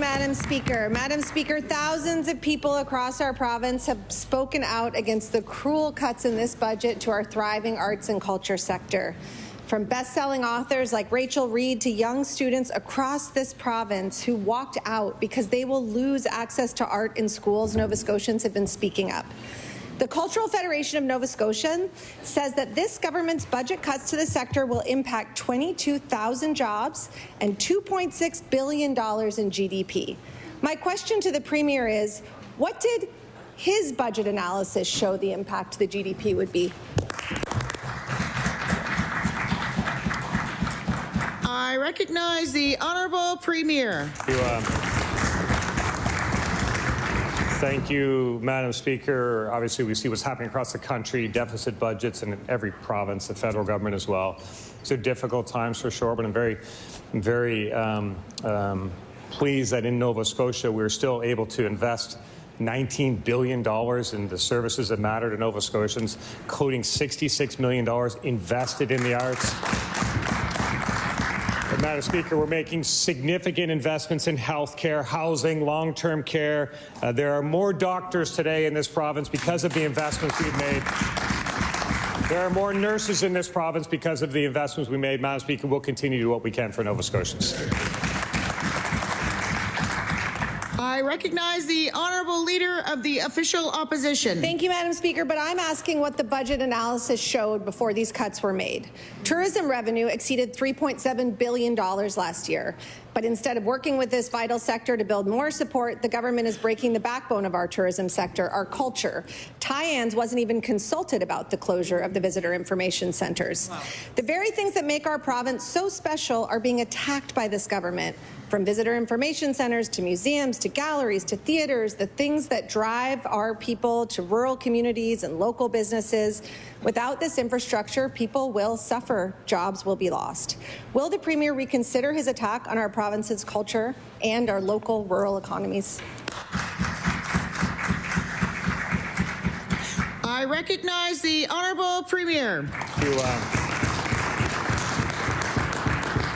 Madam Speaker. Madam Speaker, thousands of people across our province have spoken out against the cruel cuts in this budget to our thriving arts and culture sector. From best-selling authors like Rachel Reid to young students across this province who walked out because they will lose access to art in schools, Nova Scotians have been speaking up. The Cultural Federation of Nova Scotia says that this government's budget cuts to the sector will impact 22,000 jobs and $2.6 billion in GDP. My question to the Premier is, what did his budget analysis show the impact to the GDP would be? I recognize the Honourable Premier. Thank you, Madam Speaker. Obviously, we see what's happening across the country, deficit budgets in every province, the federal government as well. These are difficult times for sure, but I'm very pleased that in Nova Scotia we're still able to invest $19 billion in the services that matter to Nova Scotians, including $66 million invested in the arts. Madam Speaker, we're making significant investments in health care, housing, long-term care. There are more doctors today in this province because of the investments we've made. There are more nurses in this province because of the investments we made. Madam Speaker, we'll continue to do what we can for Nova Scotians. I recognize the Honourable Leader of the Official Opposition. Thank you, Madam Speaker, but I'm asking what the budget analysis showed before these cuts were made. Tourism revenue exceeded $3.7 billion last year, but instead of working with this vital sector to build more support, the government is breaking the backbone of our tourism sector, our culture. Tyans wasn't even consulted about the closure of the visitor information centres. Wow. The very things that make our province so special are being attacked by this government. From visitor information centres to museums to galleries to theatres, the things that drive our people to rural communities and local businesses. Without this infrastructure, people will suffer. Jobs will be lost. Will the Premier reconsider his attack on our province's culture and our local rural economies? I recognize the Honourable Premier.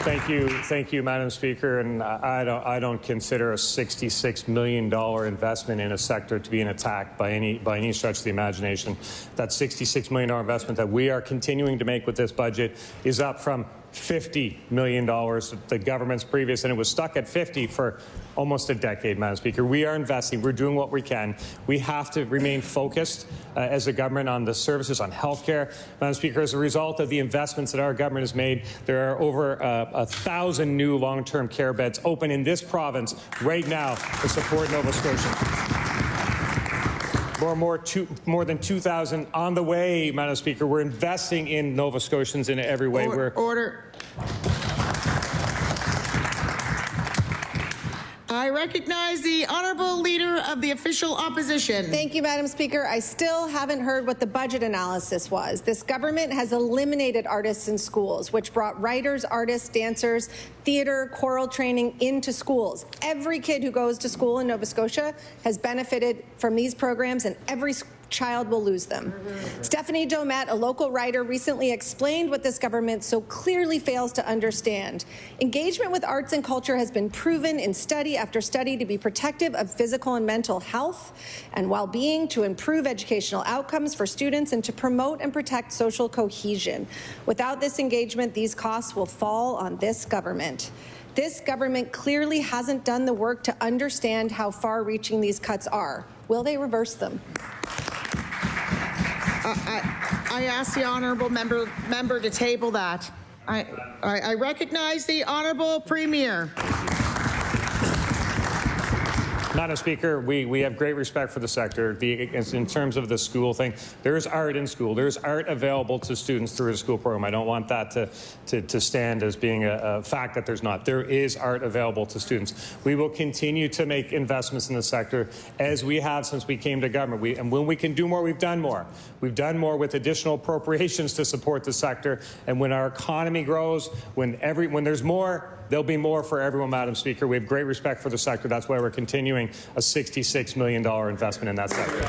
Thank you, Madam Speaker. And I don't consider a $66 million investment in a sector to be an attack by any stretch of the imagination. That $66 million investment that we are continuing to make with this budget is up from $50 million, the government's previous, and it was stuck at 50 for almost a decade, Madam Speaker. We are investing. We're doing what we can. We have to remain focused as a government on the services, on health care. Madam Speaker, as a result of the investments that our government has made, there are over 1,000 new long-term care beds open in this province right now to support Nova Scotia. More than 2,000 on the way, Madam Speaker. We're investing in Nova Scotians in every way. Order. I recognize the Honourable Leader of the Official Opposition. Thank you, Madam Speaker. I still haven't heard what the budget analysis was. This government has eliminated artists in schools, which brought writers, artists, dancers, theatre, choral training into schools. Every kid who goes to school in Nova Scotia has benefited from these programs, and every child will lose them. Stephanie Domet, a local writer, recently explained what this government so clearly fails to understand. Engagement with arts and culture has been proven in study after study to be protective of physical and mental health and well-being, to improve educational outcomes for students, and to promote and protect social cohesion. Without this engagement, these costs will fall on this government. This government clearly hasn't done the work to understand how far-reaching these cuts are. Will they reverse them? I ask the honourable member to table that. I recognize the Honourable Premier. Madam Speaker, we have great respect for the sector. In terms of the school thing, there is art in school. There is art available to students through the school program. I don't want that to stand as being a fact that there's not. There is art available to students. We will continue to make investments in the sector as we have since we came to government. And when we can do more, we've done more. We've done more with additional appropriations to support the sector. And when our economy grows, when there's more, there'll be more for everyone, Madam Speaker. We have great respect for the sector. That's why we're continuing a $66 million investment in that sector.